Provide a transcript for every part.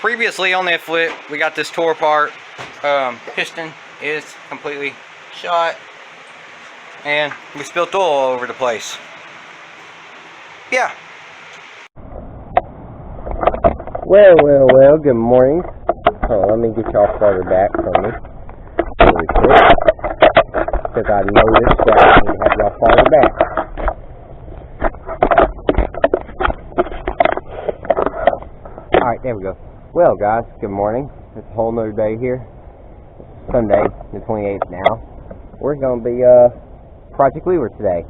Previously on the ithwitt, we got this tore apart. Piston is completely shot, and we spilled oil all over the place. Yeah. Well, good morning. Let me get y'all started back from me really quick, because I noticed that I need to have y'all started back. Alright, there we go. Well, guys, good morning. It's a whole nother day here. Sunday, the 28th now. We're going to be Project Weaver today.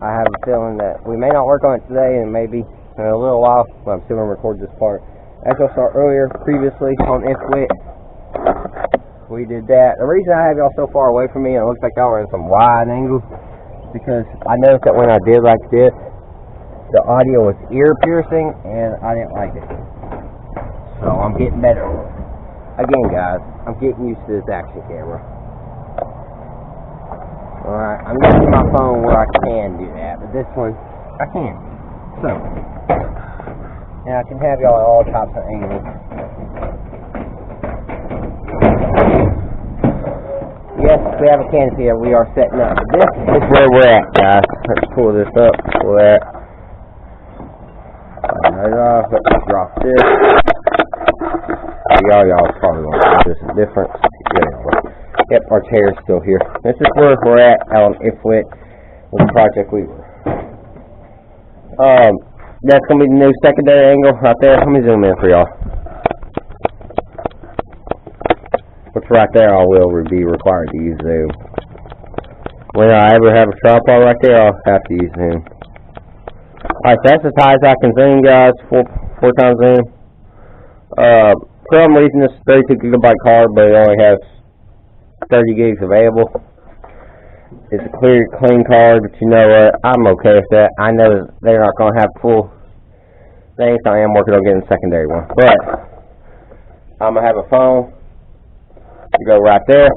I have a feeling that we may not work on it today, and maybe in a little while, but I'm still going to record this part. As I saw earlier, previously on ithwitt, we did that. The reason I have y'all so far away from me, and it looks like y'all are in some wide angles, because I noticed that when I did like this, the audio was ear piercing, and I didn't like it. So I'm getting better. Again, guys, I'm getting used to this action camera. Alright, I'm using my phone where I can do that, but this one, I can't. So, now I can have y'all at all types of angles. Yes, we have a canopy that we are setting up. But this is where we're at, guys. Let's pull this up. Pull that. Right off. Let's drop this. Y'all probably won't see this difference. Yep, our chair is still here. This is where we're at on ithwitt with Project Weaver. That's going to be the new secondary angle right there. Let me zoom in for y'all. Which right there I will be required to use zoom. When I ever have a tripod right there, I'll have to use zoom. Alright, so that's as high as I can zoom, guys. Four times zoom. For some reason, this 32 gigabyte card, but it only has 30 gigs available. It's a clear, clean card, but you know what? I'm okay with that. I know they're not going to have full things, so I am working on getting a secondary one. But I'm going to have a phone. You go right there.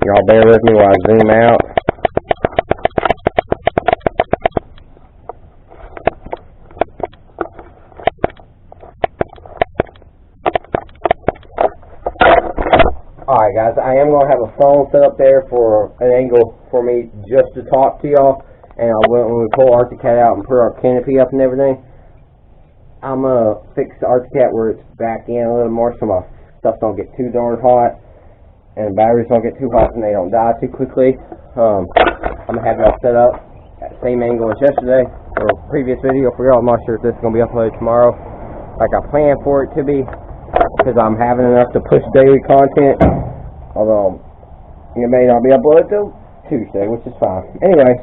Y'all bear with me while I zoom out. Alright guys, I am going to have a phone set up there for an angle for me just to talk to y'all. And when we pull ArcticCat out and put our canopy up and everything, I'm going to fix the ArcticCat where it's back in a little more so my stuff don't get too darn hot. And the batteries don't get too hot and they don't die too quickly. I'm going to have y'all set up at the same angle as yesterday or a previous video for y'all. I'm not sure if this is going to be uploaded tomorrow like I planned for it to be, because I'm having enough to push daily content. Although it may not be uploaded till Tuesday, which is fine. Anyways,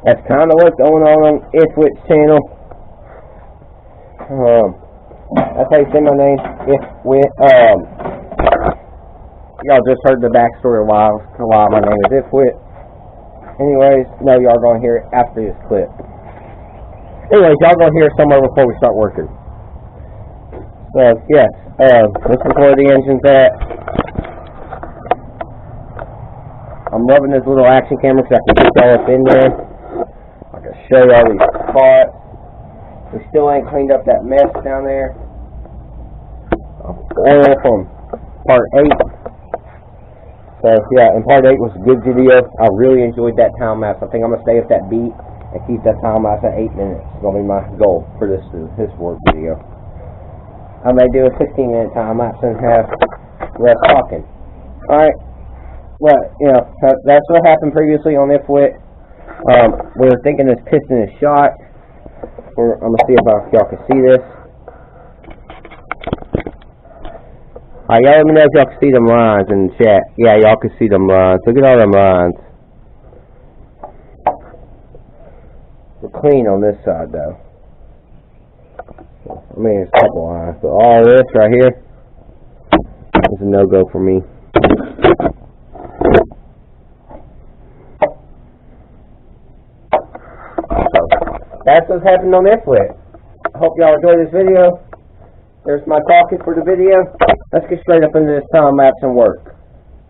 that's kind of what's going on ithwitt's channel. That's how you say my name, ithwitt. Y'all just heard the backstory of why my name is ithwitt. Anyways, no, y'all gonna hear it after this clip. Anyways, y'all gonna hear it somewhere before we start working. So, yes, this is where the engine's at. I'm loving this little action camera because I can get y'all up in there. I can show y'all these spots. We still ain't cleaned up that mess down there. Oil from part 8. So, yeah, and part 8 was a good video. I really enjoyed that time lapse. I think I'm going to stay with that beat and keep that time lapse at 8 minutes. It's going to be my goal for this work video. I may do a 16-minute time lapse and have less talking. Alright, well, you know, that's what happened previously on ithwitt. We were thinking this piston is shot. I'm going to see if y'all can see this. Alright, y'all let me know if y'all can see them lines in the chat. Yeah, y'all can see them lines. Look at all them lines. We're clean on this side, though. I mean, there's a couple lines, but all this right here is a no-go for me. So, that's what's happened on ithwitt. I hope y'all enjoyed this video. There's my talking for the video. Let's get straight up into this time lapse and work.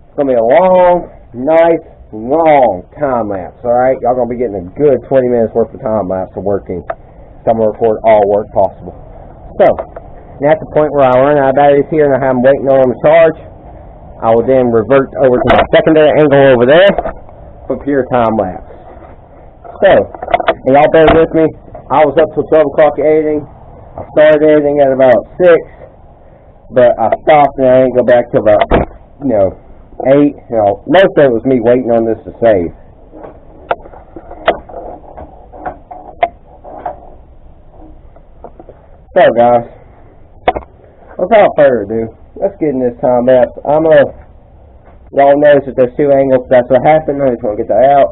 It's going to be a long, nice long time lapse, alright? Y'all gonna be getting a good 20 minutes worth of time lapse of working. So I'm gonna record all work possible. So, now at the point where I run out of batteries here and I have them waiting on them to charge, I will then revert over to my secondary angle over there for pure time lapse. So, and y'all bear with me, I was up till 12 o'clock editing. I started editing at about 6, but I stopped and I didn't go back till about, 8. Most of it was me waiting on this to save. So guys, without further ado, let's get in this time lapse. Y'all notice that there's 2 angles. That's what happened. I just want to get that out.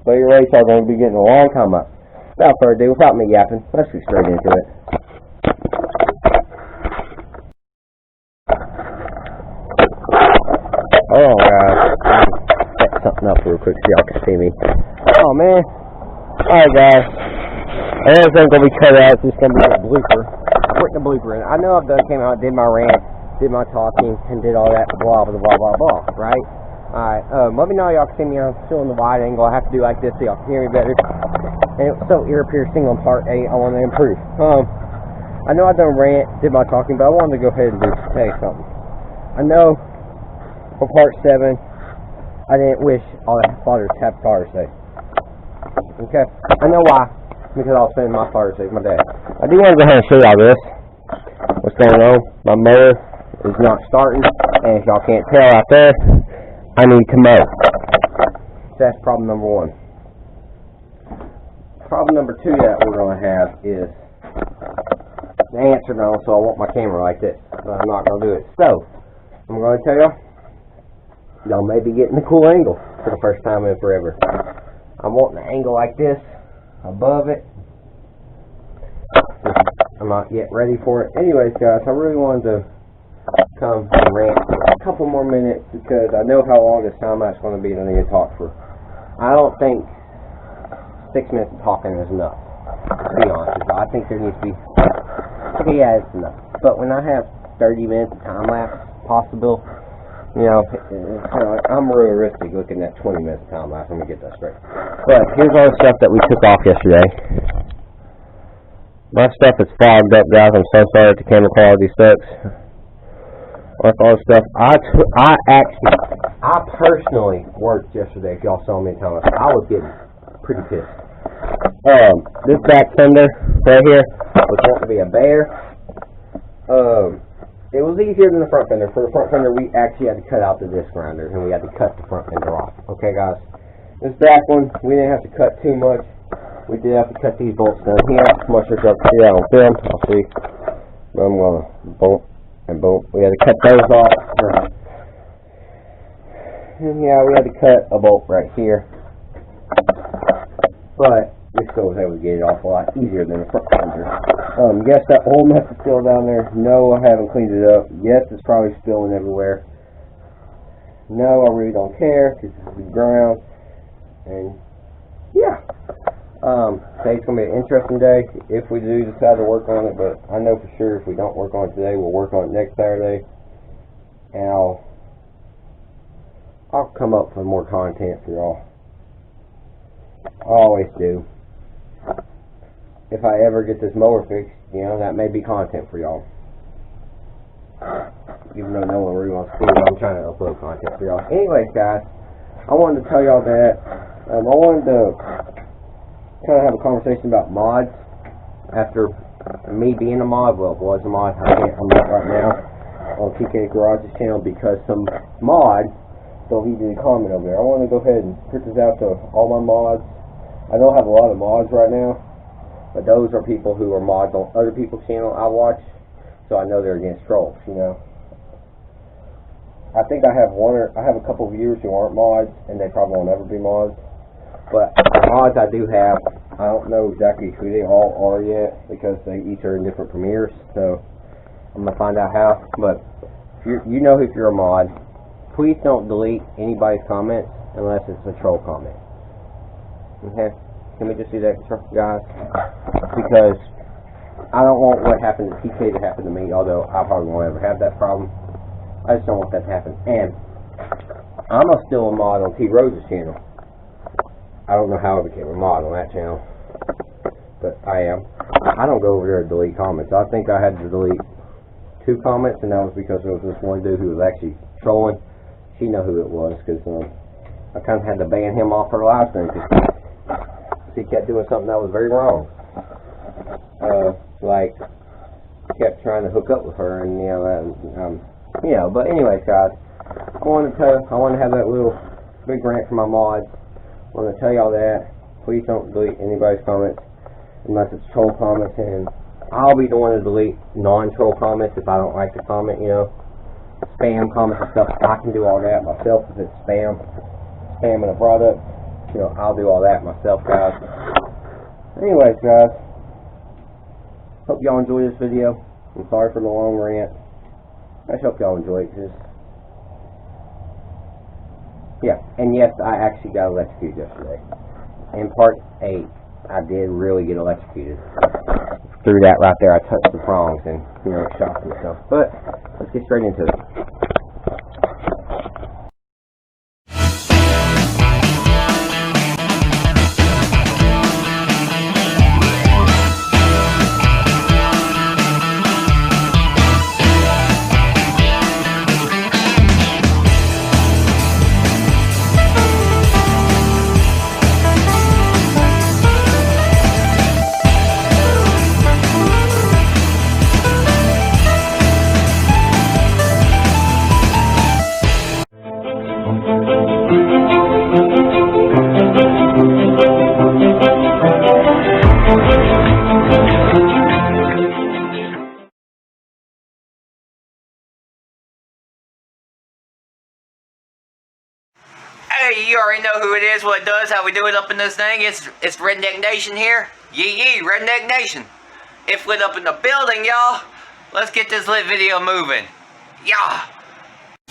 But your rates are going to be getting a long time lapse. Without further ado, without me yapping, let's get straight into it. Hold on, guys. Set something up real quick so y'all can see me. Oh man. Alright, guys. Everything's gonna be cut out. It's just gonna be a blooper. I put the blooper in. I know I've came out, did my rant, did my talking, and did all that blah blah blah blah blah. Right? Alright. Let me know y'all can see me. I'm still in the wide angle. I have to do like this so y'all can hear me better. And it was so ear piercing on part 8. I want to improve. I know I've done rant, did my talking, but I wanted to go ahead and say something. I know for part 7, I didn't wish all the fathers happy Father's Day. Okay? I know why. Because I was spending my Father's Day with my dad. I do want to go ahead and show y'all this. What's going on? My mower is not starting. And if y'all can't tell out there, I need to mow. That's problem number 1. Problem number 2 that we're going to have is the ants are gone, so I want my camera like this. But I'm not going to do it. So, I'm going to tell y'all may be getting a cool angle for the first time in forever. I'm wanting an angle like this above it. I'm not yet ready for it. Anyways, guys, I really wanted to come and rant for a couple more minutes because I know how long this time lapse is going to be and I need to talk for. I don't think 6 minutes of talking is enough, to be honest with you. I think there needs to be, okay, yeah, it's enough. But when I have 30 minutes of time lapse possible, I'm realistic looking at 20 minutes of time lapse. Let me get that straight. But here's all the stuff that we took off yesterday. My stuff is fogged up, guys. I'm so sorry if the camera quality sucks. That's all the stuff. I personally worked yesterday. If y'all saw me in time lapse, I was getting pretty pissed. This back fender right here was wanting to be a bear. It was easier than the front fender. For the front fender, we actually had to cut out the disc grinder, and we had to cut the front fender off. Okay, guys? This back one, we didn't have to cut too much. We did have to cut these bolts down here. I'm not sure if y'all can see that on film. I'll see. But I'm going to bolt and bolt. We had to cut those off. And yeah, we had to cut a bolt right here. But we still was able to get it off a lot easier than the front fender. Yes, that old mess is still down there. No, I haven't cleaned it up. Yes, it's probably spilling everywhere. No, I really don't care because this is the ground. And yeah, today's gonna be an interesting day if we do decide to work on it. But I know for sure if we don't work on it today, we'll work on it next Saturday, and I'll come up with more content for y'all. I always do. If I ever get this mower fixed, that may be content for y'all. Even though no one really wants to see it, I'm trying to upload content for y'all. Anyways, guys, I wanted to tell y'all that I wanted to kind of have a conversation about mods. After me being a mod, well, was a mod, I'm not right now on TK Garage's channel because some mod don't leave any comment over there. I want to go ahead and put this out to all my mods. I don't have a lot of mods right now, but those are people who are mods on other people's channel I watch, so I know they're against trolls. I think I have a couple of viewers who aren't mods, and they probably won't ever be mods. But the mods I do have, I don't know exactly who they all are yet because they each are in different premieres. So I'm gonna find out how. But if if you're a mod, please don't delete anybody's comments unless it's a troll comment. Okay, can we just do that, guys? Because I don't want what happened to TK to happen to me, although I probably won't ever have that problem. I just don't want that to happen. And I'm still a mod on T. Rose's channel. I don't know how I became a mod on that channel, but I am. I don't go over there to delete comments. I think I had to delete 2 comments, and that was because there was this one dude who was actually trolling. She know who it was, because I kind of had to ban him off her live stream because he kept doing something that was very wrong. Like, kept trying to hook up with her, and but anyways, guys, I wanted to have that little big rant for my mods. I want to tell y'all that please don't delete anybody's comments unless it's troll comments, and I'll be the one to delete non-troll comments if I don't like the comment, spam comments and stuff. I can do all that myself if it's spamming a product, I'll do all that myself, guys. Anyways, guys, hope y'all enjoy this video. I'm sorry for the long rant. I just hope y'all enjoy it, yeah, and yes, I actually got electrocuted yesterday. In part 8, I did really get electrocuted. Through that right there, I touched the prongs and, it shocked myself. But, let's get straight into it. Hey, you already know who it is, what it does, how we do it up in this thing. It's Redneck Nation here. Yee, Redneck Nation. Ithwitt up in the building, y'all. Let's get this lit video moving. Yeah.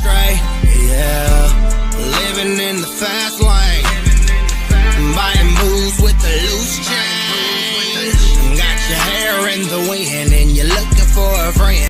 Yeah, living in the fast lane, buying moves with the loose chain. Got your hair in the wind and you're looking for a friend.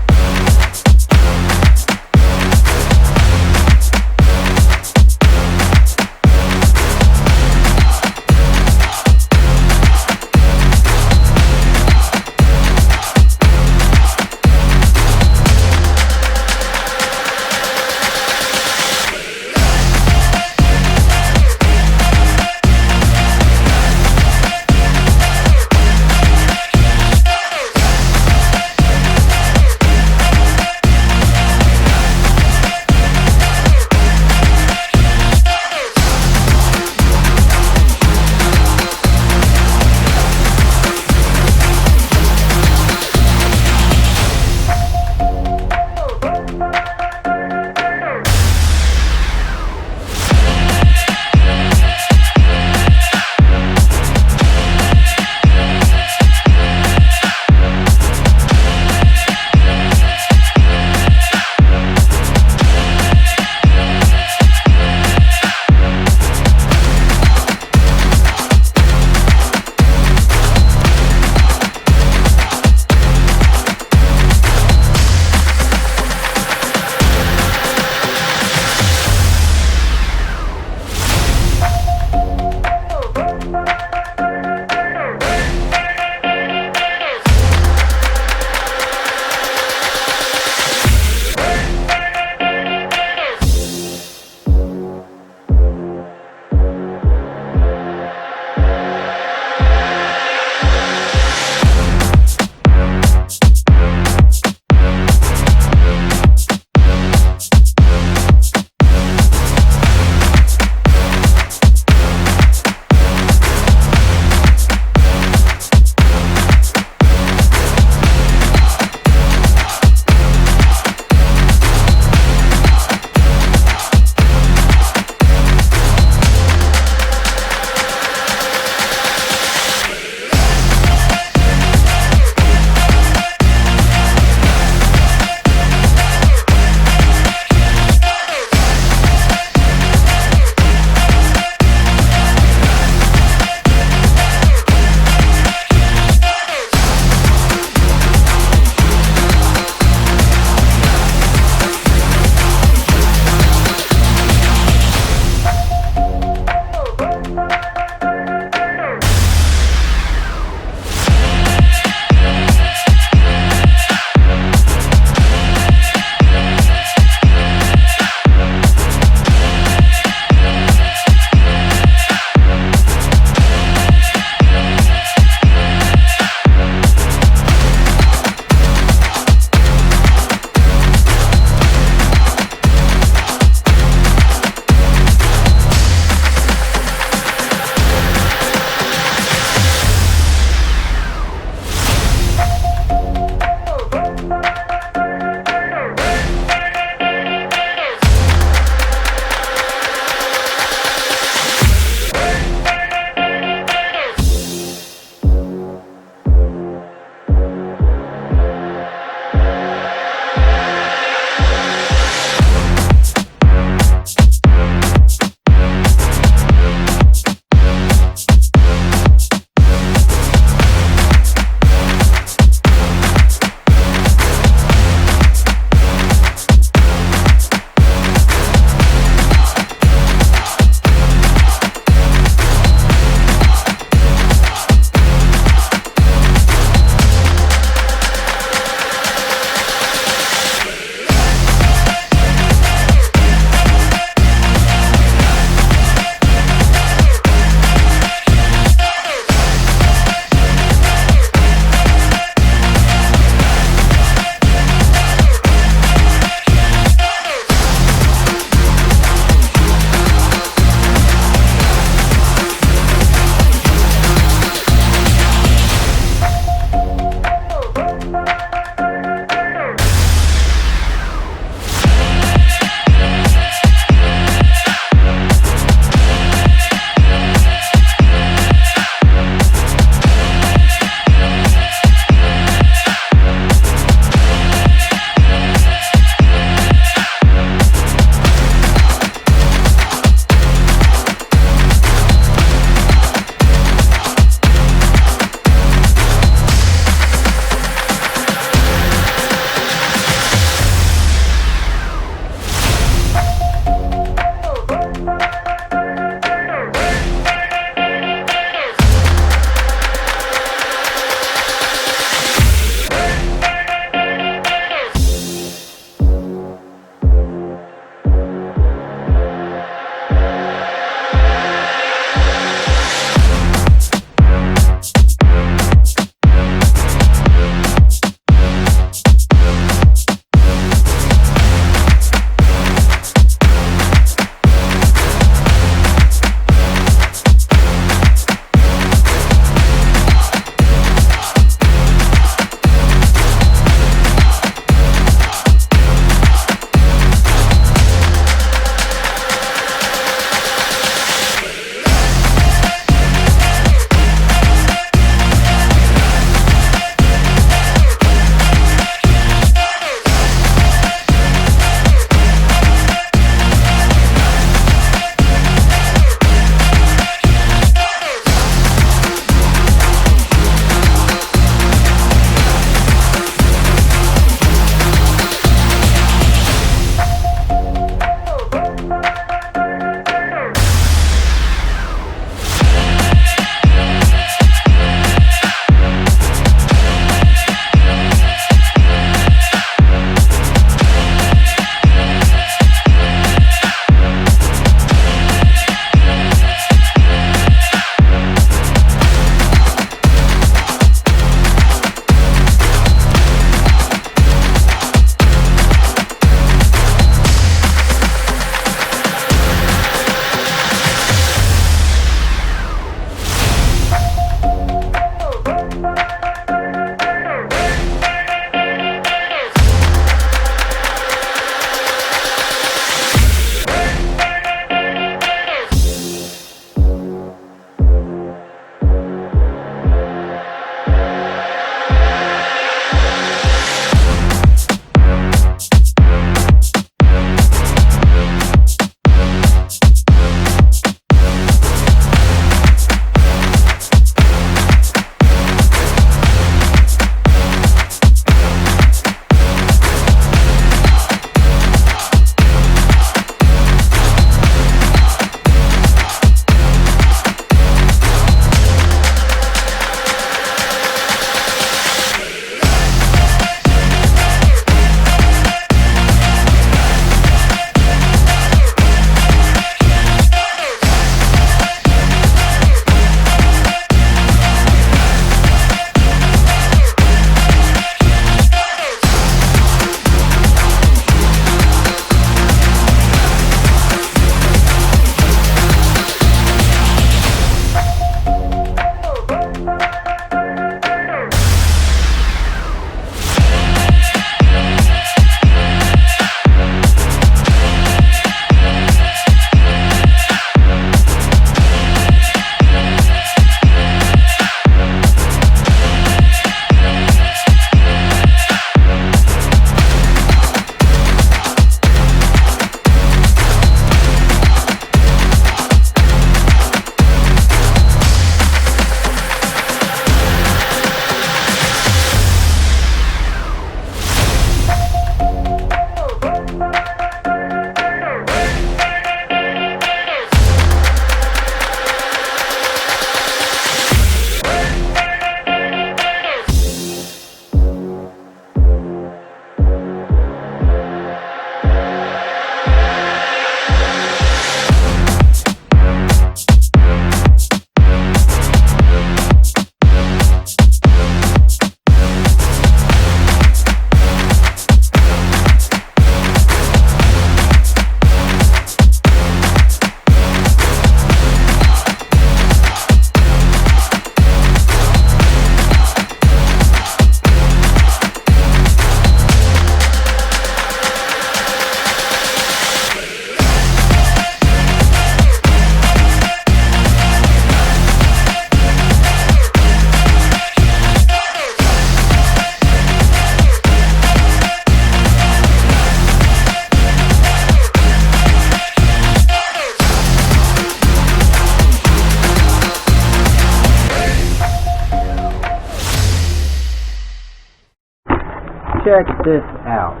check this out.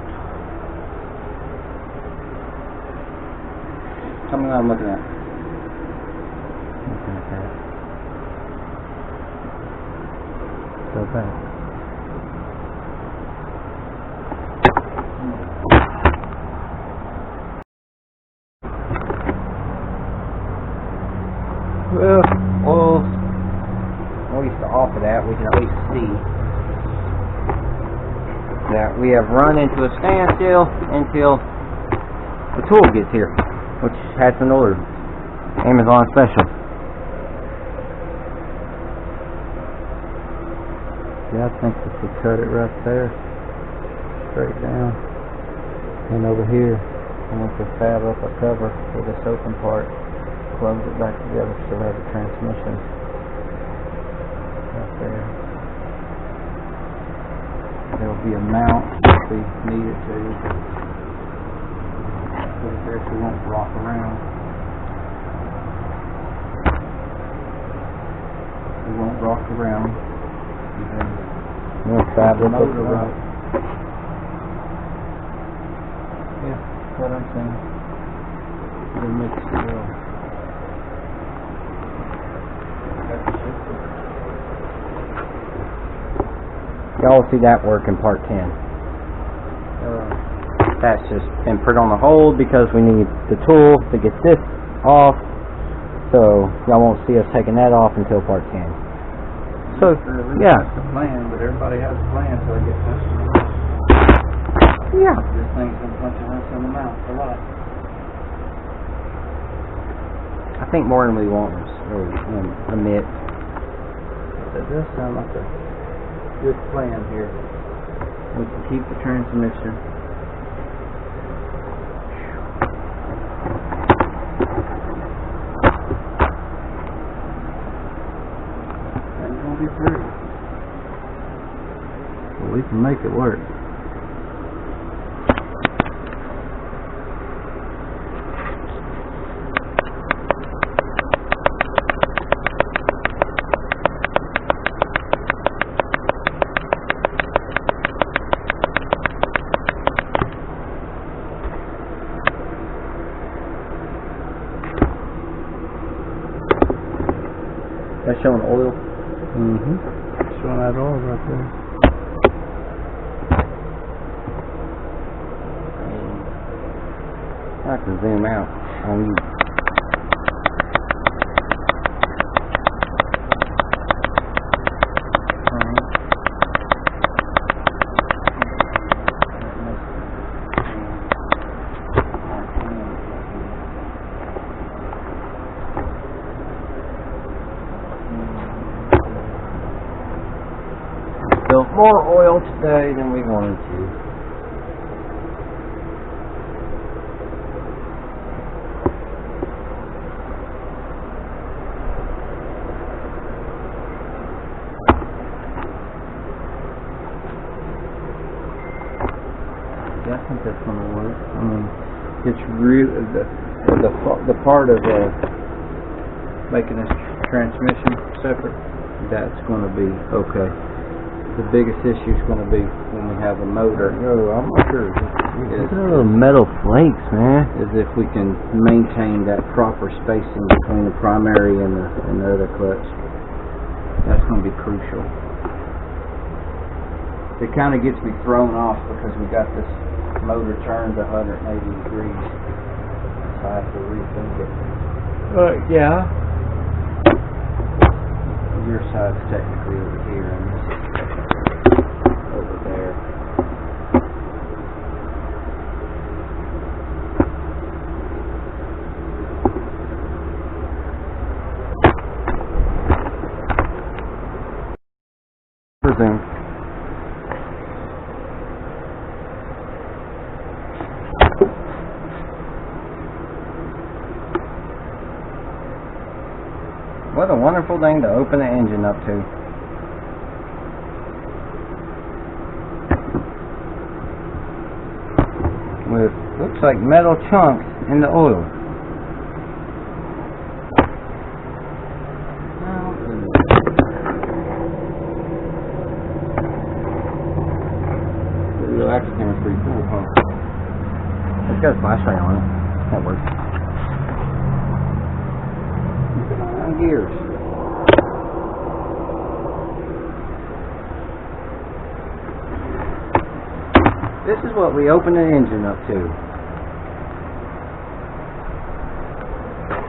Tell me what I'm looking at. Looking at that. Go back. Well, at least off of that, we can at least see that we have run into a standstill until the tool gets here, which has been ordered. Amazon special. Yeah, I think we should cut it right there, straight down, and over here, and we can fab up a cover for this open part, close it back together, still have the transmission right there. There'll be a mount if we need it to. Put it there so it won't rock around. It won't rock around. We'll fab it up. Yeah, that's what I'm saying. It'll mix it well. Y'all will see that work in part 10. That's just been put on the hold because we need the tool to get this off. So y'all won't see us taking that off until part 10. So yeah. That's the plan, but everybody has a plan until they get customers. Yeah. This thing's gonna punch a wrench in the mouth a lot. I think more than we want is admit. That does sound like a good plan here. We can keep the transmission. Ain't gonna be pretty. But we can make it work. That's showing oil. Showing that oil right there. I can zoom out on you. Spilled more oil today than we wanted to. Yeah, I think that's gonna work. I mean, it's real. The part of making this transmission separate, that's gonna be okay. The biggest issue is going to be when we have a motor. I'm not sure. Is, little metal flakes, man. is if we can maintain that proper spacing between the primary and the other clutch. That's going to be crucial. It kind of gets me thrown off because we got this motor turned 180 degrees. So I have to rethink it. Yeah. Your side's technically over here, and this is over there. Presume. What a wonderful thing to open the engine up to. With, looks like metal chunks in the oil. got a flashlight on it. That works. Gears. This is what we open an engine up to.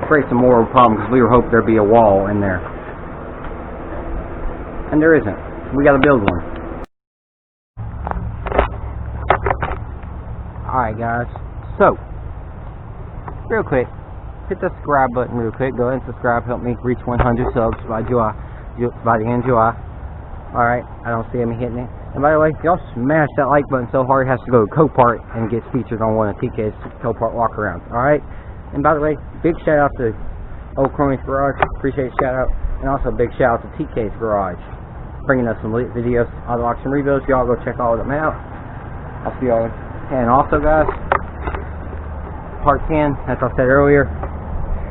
Create some more problem because we were hoping there'd be a wall in there. And there isn't. We gotta build one. Alright guys, so real quick, hit the subscribe button real quick. Go ahead and subscribe, help me reach 100 subs by the end of July. Alright, I don't see me hitting it. And by the way, if y'all smash that like button so hard it has to go to Copart and gets featured on one of TK's Copart walkarounds. Alright? And by the way, big shout out to Old Crony's Garage. Appreciate the shout out. And also big shout out to TK's Garage. Bringing us some lit videos, auto auction rebuilds. Y'all go check all of them out. I'll see y'all. And also guys, part 10, as I said earlier,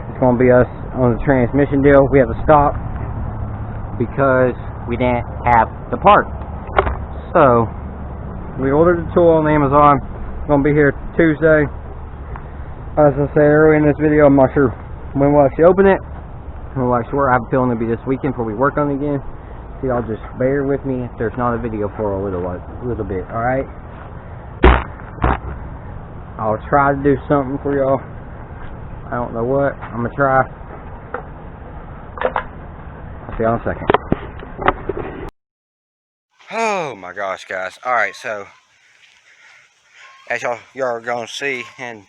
it's going to be us on the transmission deal. We have to stop because we didn't have the part. So, we ordered the tool on Amazon. It's going to be here Tuesday. As I said earlier in this video, I'm not sure when we'll actually open it. When we'll actually work. I have a feeling it'll be this weekend before we work on it again. So y'all just bear with me if there's not a video for a little bit, alright? I'll try to do something for y'all. I don't know what. I'm going to try. I'll see y'all in a second. Oh my gosh, guys. Alright, so as y'all are going to see in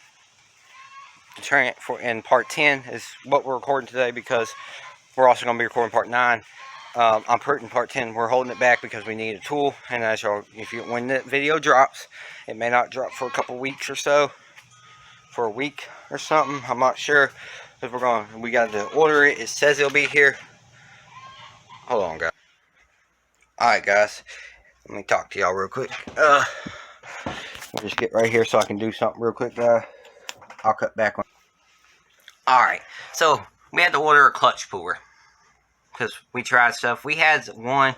part 10 is what we're recording today, because we're also going to be recording part 9. I'm putting part 10. We're holding it back because we need a tool, and as y'all, when the video drops, it may not drop for a couple weeks or so, for a week or something. I'm not sure, because we got to order it. It says it'll be here. Hold on, guys. Alright, guys, let me talk to y'all real quick. We'll just get right here so I can do something real quick, guys. I'll cut back on. Alright, so we had to order a clutch puller because we tried stuff. We had one,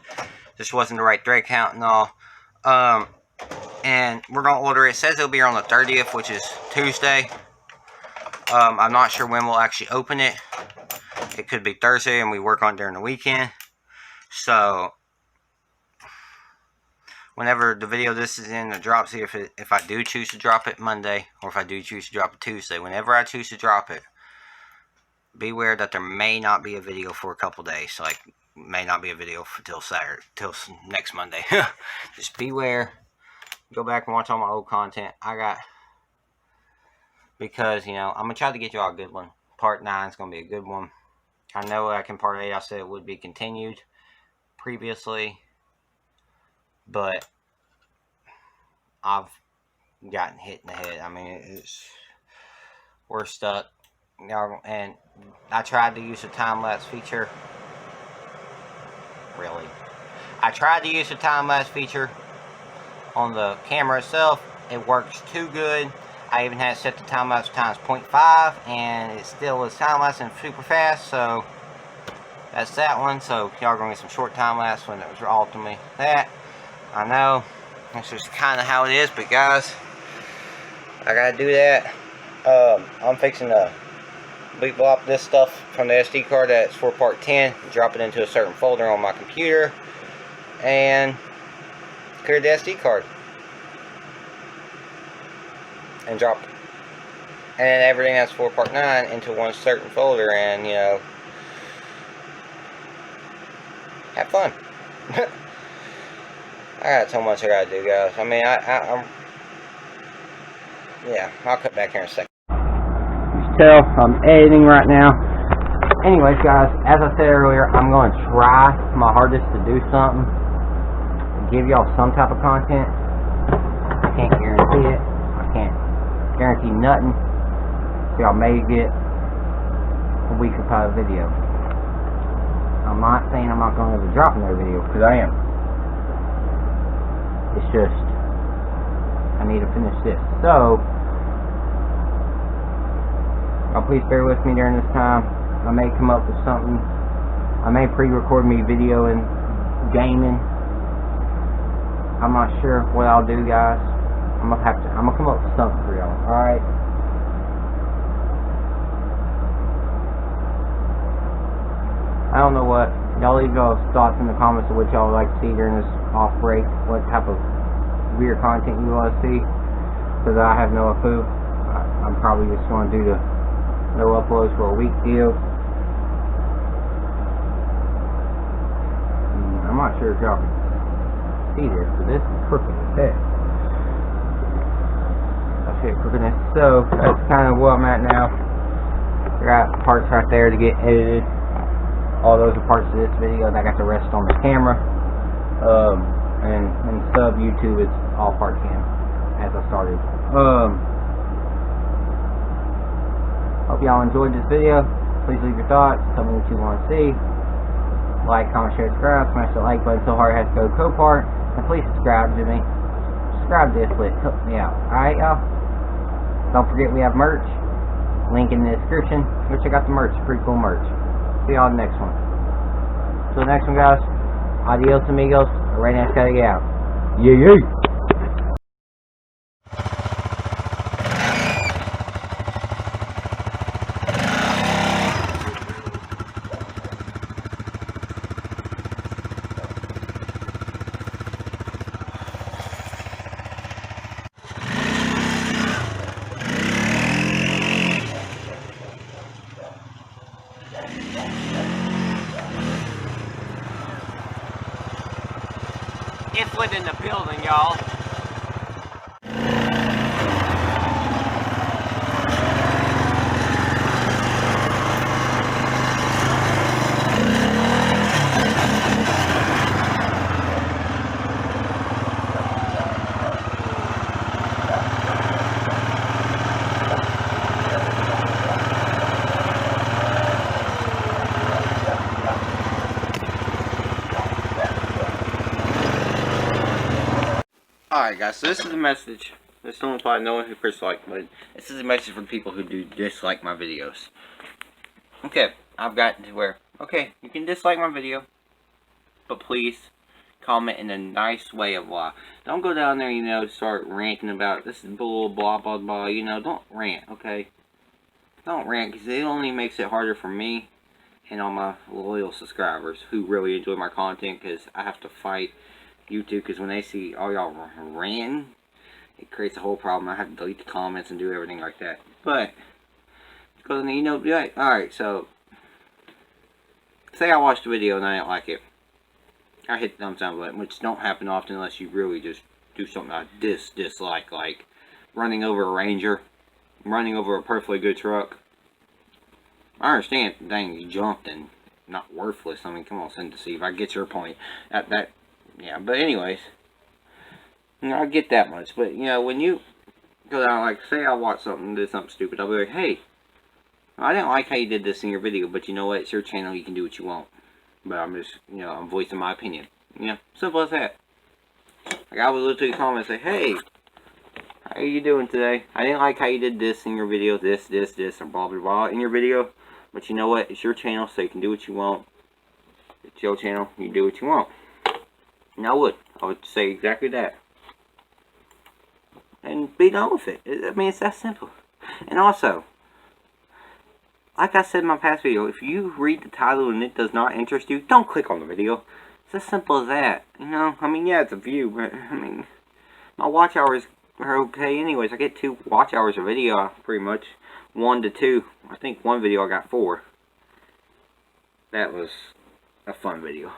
just wasn't the right thread count and all. And we're gonna order it. It says it'll be here on the 30th, which is Tuesday. I'm not sure when we'll actually open it. It could be Thursday and we work on it during the weekend. So whenever the video this is in, it drops here. If I do choose to drop it Monday, or if I do choose to drop it Tuesday, whenever I choose to drop it, beware that there may not be a video for a couple days. Like, may not be a video till Saturday, till next Monday. Just beware. Go back and watch all my old content I got, because I'm gonna try to get y'all a good one. Part 9 is gonna be a good one. I know like in part 8 I said it would be continued previously, but I've gotten hit in the head. I mean, we're stuck, and I tried to use the time-lapse feature. Really, I tried to use the time-lapse feature on the camera itself. It works too good. I even had it set the time-lapse times 0.5, and it still is time-lapse and super fast. So that's that one. So y'all gonna get some short time-lapse when it was ultimately that. I know that's just kind of how it is, but guys, I gotta do that. I'm fixing to boot this stuff from the SD card that's for part 10, drop it into a certain folder on my computer, and clear the SD card and drop and everything that's for part 9 into one certain folder, and have fun. I got so much I gotta do, guys. I mean, yeah, I'll cut back here in a second. You can tell I'm editing right now. Anyways, guys, as I said earlier, I'm going to try my hardest to do something, give y'all some type of content. I can't guarantee it. I can't guarantee nothing. So y'all may get a week or five video. I'm not saying I'm not going to ever drop another video, because I am. It's just, I need to finish this. So, please bear with me during this time. I may come up with something. I may pre-record me video and gaming. I'm not sure what I'll do, guys. I'm gonna come up with something for y'all. Alright? I don't know what. Y'all leave y'all's thoughts in the comments of what y'all would like to see during this off break. What type of weird content you want to see. Because I have no clue. I'm probably just going to do the no uploads for a week deal. I'm not sure if y'all can see this, but this is crooked as heck. I'll show you crookedness. So, that's kind of where I'm at now. I got parts right there to get edited. All those are parts of this video that I got to rest on the camera. And sub YouTube is all part cam as I started. Hope y'all enjoyed this video. Please leave your thoughts. Tell me what you want to see. Like, comment, share, subscribe. Smash the like button so hard it has to go Copart. And please subscribe to me. Subscribe to ithwitt. Help me out. Alright, y'all? Don't forget we have merch. Link in the description. Go check out the merch. Pretty cool merch. See y'all in the next one. Till the next one, guys. Adios, amigos. Right now, gotta get out. Yeah, yeah. ithwitt in the building, y'all. Alright guys, so this is a message. There's someone probably no one who pressed like, but this is a message for people who do dislike my videos. Okay, I've gotten to where, okay, you can dislike my video, but please comment in a nice way of why. Don't go down there, you know, start ranting about this is bull, blah blah blah, you know, don't rant, okay? Don't rant, because it only makes it harder for me and all my loyal subscribers who really enjoy my content, because I have to fight YouTube, because when they see all y'all ranting, it creates a whole problem. I have to delete the comments and do everything like that. But because you know, alright, so say I watched the video and I didn't like it, I hit the thumbs down button, which don't happen often unless you really just do something I dislike, like running over a Ranger, running over a perfectly good truck. I understand, dang, you jumped and not worthless. I mean, come on, Sin Deceive. I get your point. Yeah, but anyways, you know, I get that much. But, you know, when you go down, like, say I watch something and did something stupid, I'll be like, hey, I didn't like how you did this in your video, but you know what, it's your channel, you can do what you want. But I'm just, you know, I'm voicing my opinion. You know, simple as that. Like, I would literally comment and say, hey, how are you doing today? I didn't like how you did this in your video, this, and blah, blah, blah in your video. But you know what, it's your channel, so you can do what you want. It's your channel, you do what you want. And I would say exactly that. And be done with it. I mean, it's that simple. And also, like I said in my past video, if you read the title and it does not interest you, don't click on the video. It's as simple as that. You know, I mean, yeah, it's a view, but, I mean, my watch hours are okay anyways. I get 2 watch hours a video, pretty much. 1 to 2. I think one video I got 4. That was a fun video.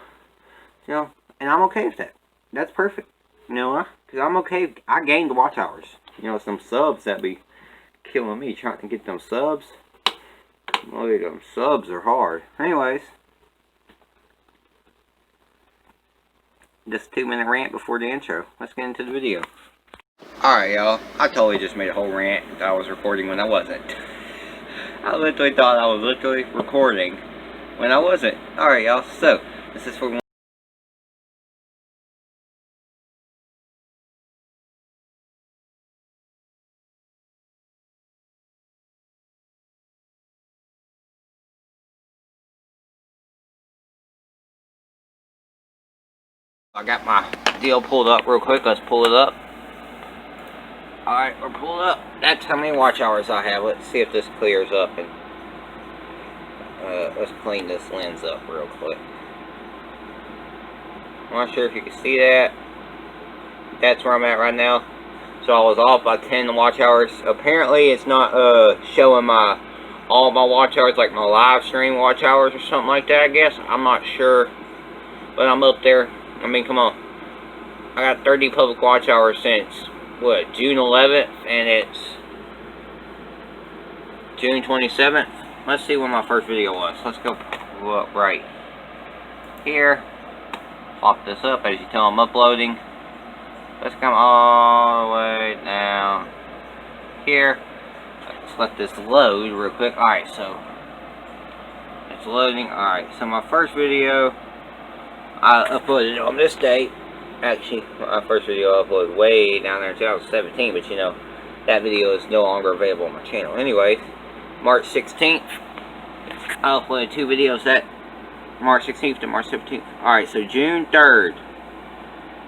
You know? And I'm okay with that. That's perfect. You know, because I'm okay. I gained watch hours. You know, some subs that be killing me. Trying to get them subs. Look, them subs are hard. Anyways. Just a 2-minute rant before the intro. Let's get into the video. Alright, y'all. I totally just made a whole rant that I was recording when I wasn't. I literally thought I was literally recording when I wasn't. Alright, y'all. So, this is for I got my deal pulled up real quick. Let's pull it up. Alright, we're pulled up. That's how many watch hours I have. Let's see if this clears up, and let's clean this lens up real quick. I'm not sure if you can see that. That's where I'm at right now. So I was off by 10 watch hours. Apparently it's not showing all my watch hours, like my live stream watch hours or something like that, I guess. I'm not sure. But I'm up there. I mean, come on. I got 30 public watch hours since, what, June 11th, and it's June 27th. Let's see when my first video was. Let's go up right here. Pop this up as you tell I'm uploading. Let's come all the way down here. Let's let this load real quick. Alright, so it's loading. Alright, so my first video I uploaded on this date. Actually, my first video I uploaded way down there in 2017, but you know, that video is no longer available on my channel. Anyway, March 16th, I uploaded 2 videos that March 16th to March 17th. Alright, so June 3rd.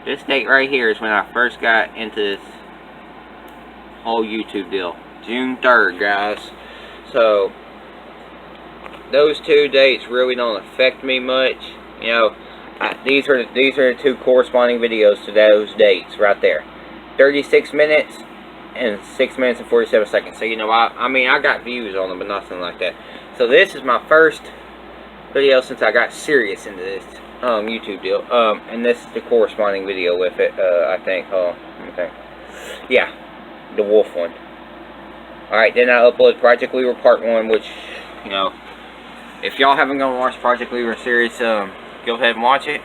This date right here is when I first got into this whole YouTube deal. June 3rd, guys. So, those 2 dates really don't affect me much. You know, these are the 2 corresponding videos to those dates right there. 36 minutes and 6 minutes and 47 seconds. So, you know, I mean, I got views on them, but nothing like that. So, this is my first video since I got serious into this YouTube deal. And this is the corresponding video with it, I think. Okay. Yeah, the wolf one. Alright, then I upload Project Weaver Part 1, which, you know, if y'all haven't gone to watch Project Weaver series, go ahead and watch it.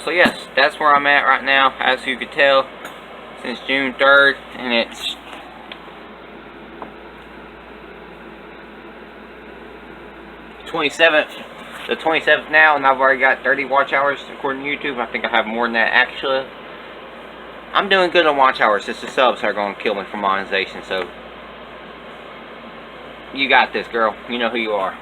So yes, that's where I'm at right now, as you can tell, since June 3rd, and it's the 27th now, and I've already got 30 watch hours according to YouTube. I think I have more than that, actually. I'm doing good on watch hours. It's the subs are going to kill me for monetization, so you got this, girl. You know who you are.